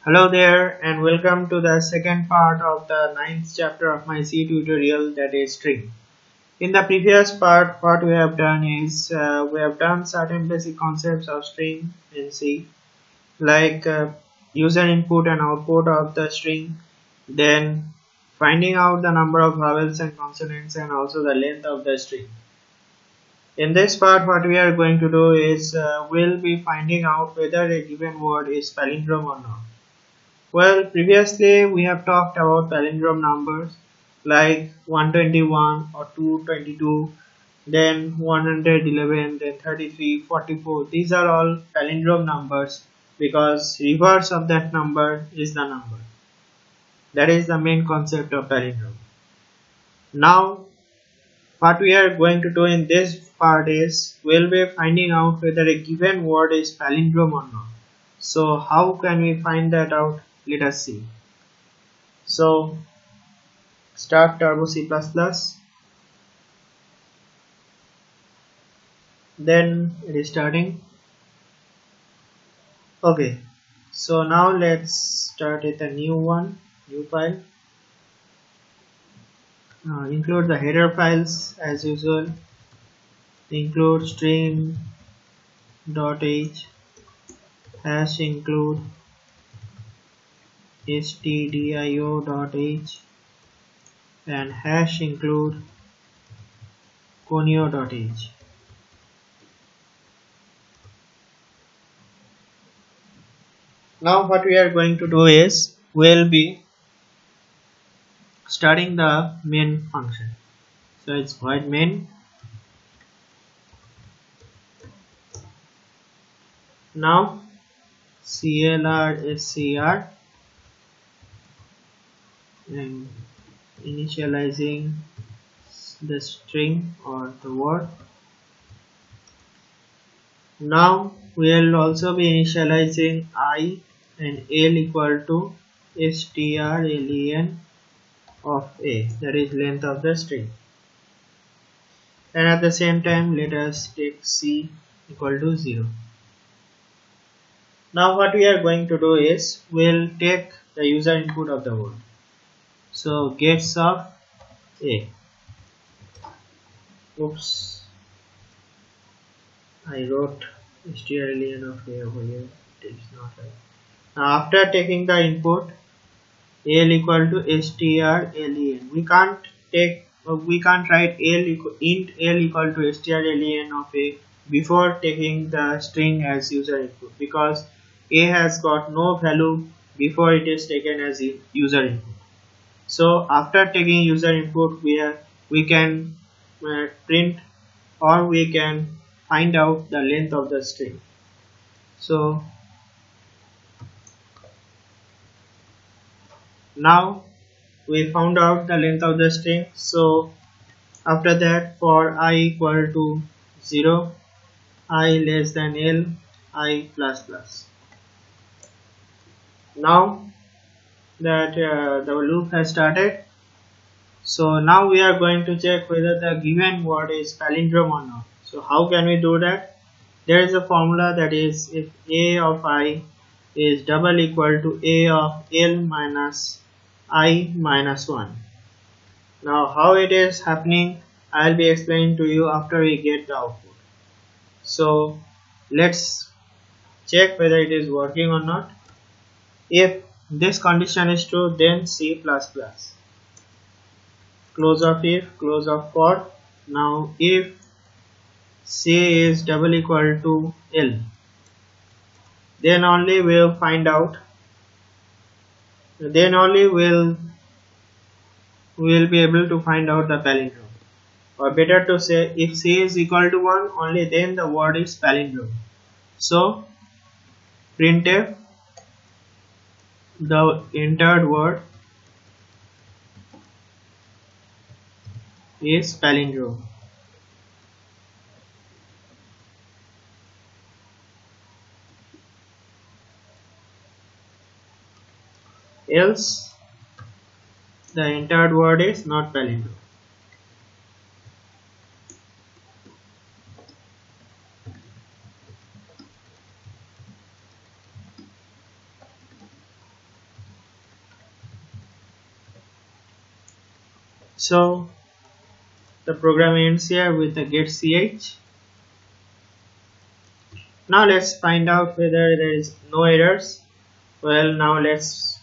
Hello there and welcome to the second part of the ninth chapter of my C tutorial, that is string. In the previous part what we have done is we have done certain basic concepts of string in C, like user input and output of the string, then finding out the number of vowels and consonants and also the length of the string. In this part what we are going to do is we'll be finding out whether a given word is palindrome or not. Well, previously we have talked about palindrome numbers like 121 or 222, then 111, then 33, 44. These are all palindrome numbers because reverse of that number is the number. That is the main concept of palindrome. Now, what we are going to do in this part is we'll be finding out whether a given word is palindrome or not. So, how can we find that out? Let us see. So, start Turbo C++, then it is starting. Okay, so now let's start with a new file. Include the header files as usual. Include string.h, hash include stdio.h, and hash include conio.h. Now what we are going to do is we'll be starting the main function. So it's void main. Now clr and initializing the string or the word. Now we will also be initializing I and l equal to strlen of a, that is length of the string, and at the same time let us take c equal to 0. Now what we are going to do is we'll take the user input of the word. So gets of a. Oops, I wrote strlen of a over here. It is not right. Now after taking the input l equal to strlen, we can't write int l equal to strlen of a before taking the string as user input, because a has got no value before it is taken as user input. So after taking user input, we can print, or we can find out the length of the string. So now we found out the length of the string. So after that, for I equal to 0, I less than l, I plus plus. Now that the loop has started, so now we are going to check whether the given word is palindrome or not. So how can we do that? There is a formula, that is, if a of I is double equal to a of l minus I minus 1. Now how it is happening, I'll be explaining to you after we get the output. So let's check whether it is working or not. If this condition is true, then C++. Close of if, close of for. Now if C is double equal to L, then only we'll find out, then only we'll be able to find out the palindrome. Or better to say, if C is equal to 1, only then the word is palindrome. So printf the entered word is palindrome. Else the entered word is not palindrome. So the program ends here with the get ch. Now let's find out whether there is no errors. Well, now let's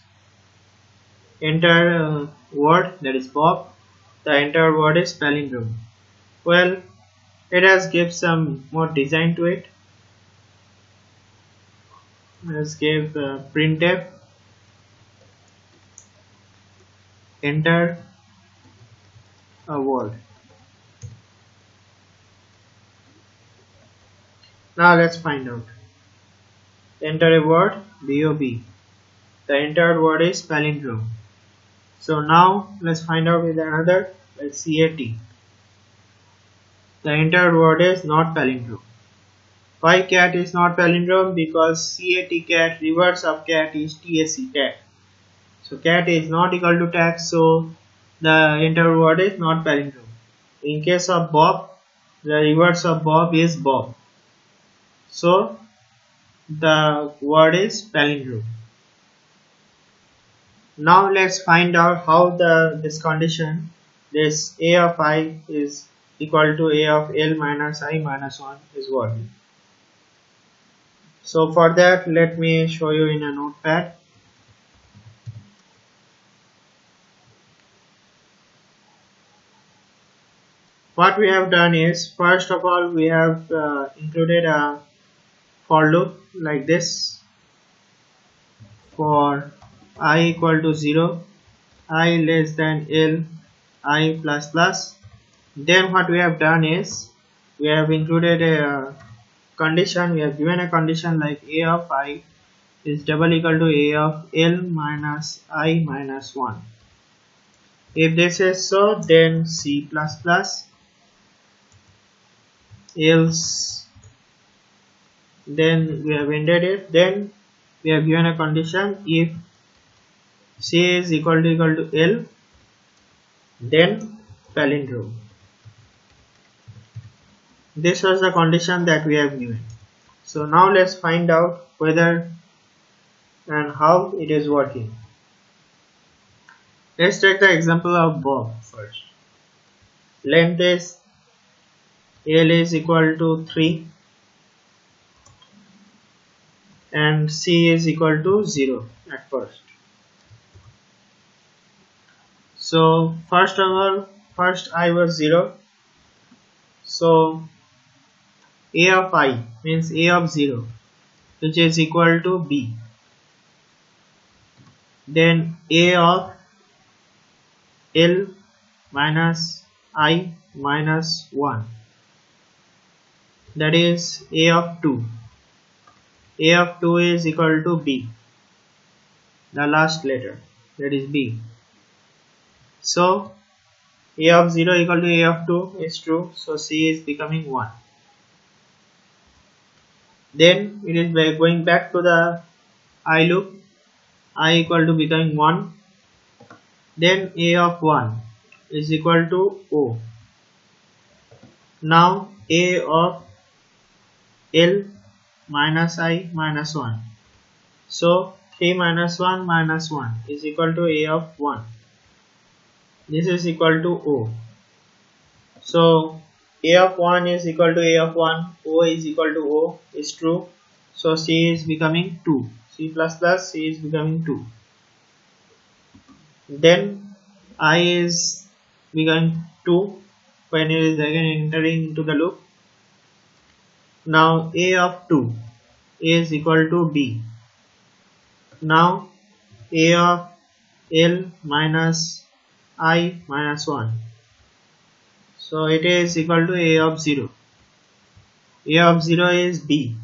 enter word, that is Bob. The entered word is palindrome. Well, let us give some more design to it. Let's give printf enter a word. Now let's find out. Enter a word Bob. The entered word is palindrome. So now let's find out with another, like cat. The entered word is not palindrome. Why cat is not palindrome? Because cat reverse of cat is tsc cat. So cat is not equal to tag, so the entered word is not palindrome. In case of Bob, the reverse of Bob is Bob. So the word is palindrome. Now let's find out how this condition, this a of I is equal to a of L minus I minus 1 is working. So for that, let me show you in a notepad. What we have done is, first of all, we have included a for loop like this. For I equal to 0, I less than L, I plus plus. Then what we have done is, we have included a condition, we have given a condition like a of I is double equal to a of L minus I minus 1. If this is so, then C plus plus, else, then we have ended it. Then we have given a condition, if C is equal to L, then palindrome. This was the condition that we have given. So now let's find out whether and how it is working. Let's take the example of Bob first. Length is L is equal to 3 and C is equal to 0 at first. So first of all, first I was 0. So a of I means a of 0, which is equal to B. Then a of L minus I minus 1, that is a of 2. A of 2 is equal to B, the last letter, that is B. So a of 0 equal to a of 2 is true, so C is becoming 1. Then it is going back to the I loop, I equal to becoming 1. Then a of 1 is equal to O. Now a of L minus I minus 1. So 3 minus 1 minus 1 is equal to a of 1. This is equal to O. So a of 1 is equal to a of 1, O is equal to O is true. So C is becoming 2. C plus plus, C is becoming 2. Then I is becoming 2 when it is again entering into the loop. Now a of 2 is equal to B. Now a of L minus I minus 1. So it is equal to a of 0. A of 0 is B.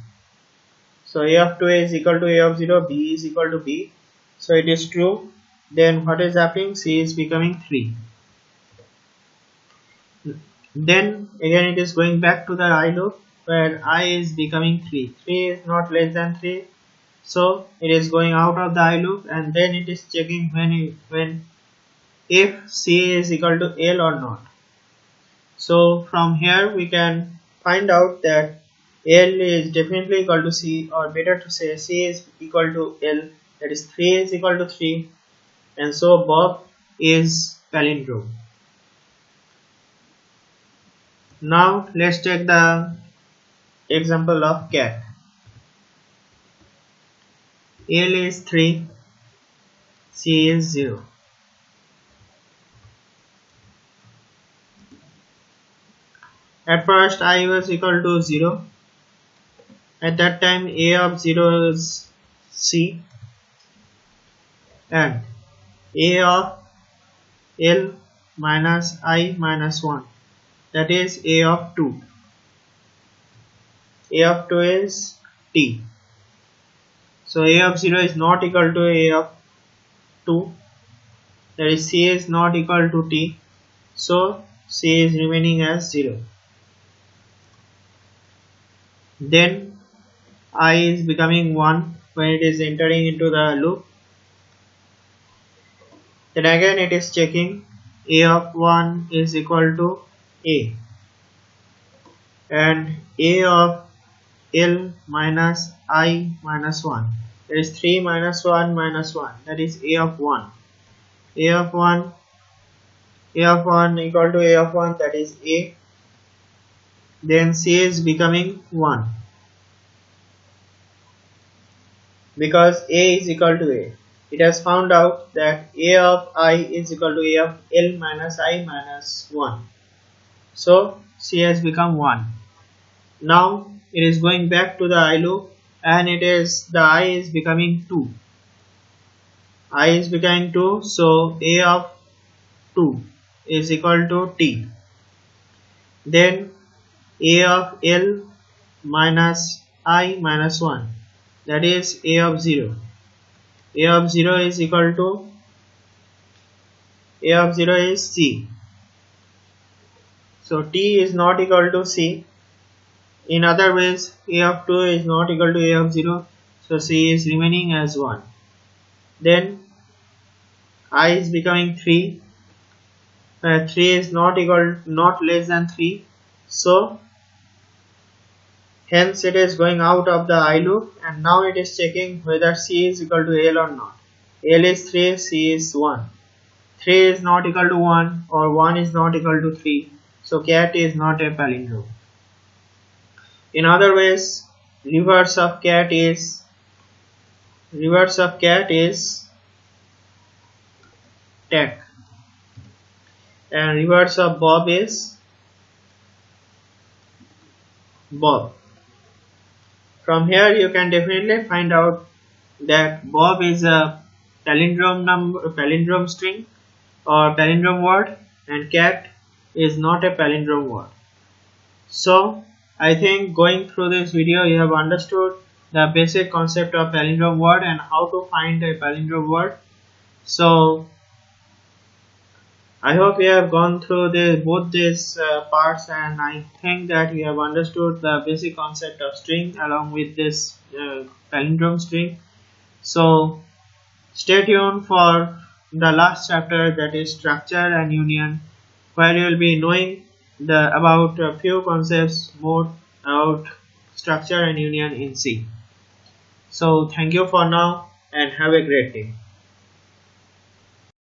So a of 2 is equal to a of 0, B is equal to B. So it is true. Then what is happening? C is becoming 3. Then again it is going back to the I loop where I is becoming 3. 3 is not less than 3. So it is going out of the I loop and then it is checking when if C is equal to L or not. So from here we can find out that L is definitely equal to C, or better to say C is equal to L, that is 3 is equal to 3, and so Bob is palindrome. Now let's take the example of cat. L is 3, C is 0. At first I was equal to 0. At that time A of 0 is C and A of L minus I minus 1, that is A of 2. A of 2 is T. So A of 0 is not equal to A of 2, that is C is not equal to T, so C is remaining as 0. Then I is becoming 1 when it is entering into the loop. Then again it is checking A of 1 is equal to A and A of L minus I minus 1, that is 3 minus 1 minus 1, that is A of 1. A of 1 equal to A of 1, that is A. Then C is becoming 1 because A is equal to A. It has found out that A of I is equal to A of L minus I minus 1. So C has become 1. Now it is going back to the I loop and the I is becoming 2. I is becoming 2, so A of 2 is equal to T. Then A of L minus I minus 1, that is A of 0. A of 0 is equal to A of 0 is C. So T is not equal to C. In other ways, A of 2 is not equal to A of 0, so C is remaining as 1. Then I is becoming 3. 3 is not less than 3, so hence it is going out of the I loop and now it is checking whether C is equal to L or not. L is 3, C is 1. 3 is not equal to 1 or 1 is not equal to 3, so cat is not a palindrome. In other ways, reverse of cat is tech and reverse of Bob is Bob. From here you can definitely find out that Bob is a palindrome string or palindrome word and cat is not a palindrome word. So I think going through this video you have understood the basic concept of palindrome word and how to find a palindrome word. So I hope you have gone through both these parts and I think that you have understood the basic concept of string along with this palindrome string. So stay tuned for the last chapter, that is structure and union, where you will be knowing about a few concepts more about structure and union in C. So thank you for now and have a great day.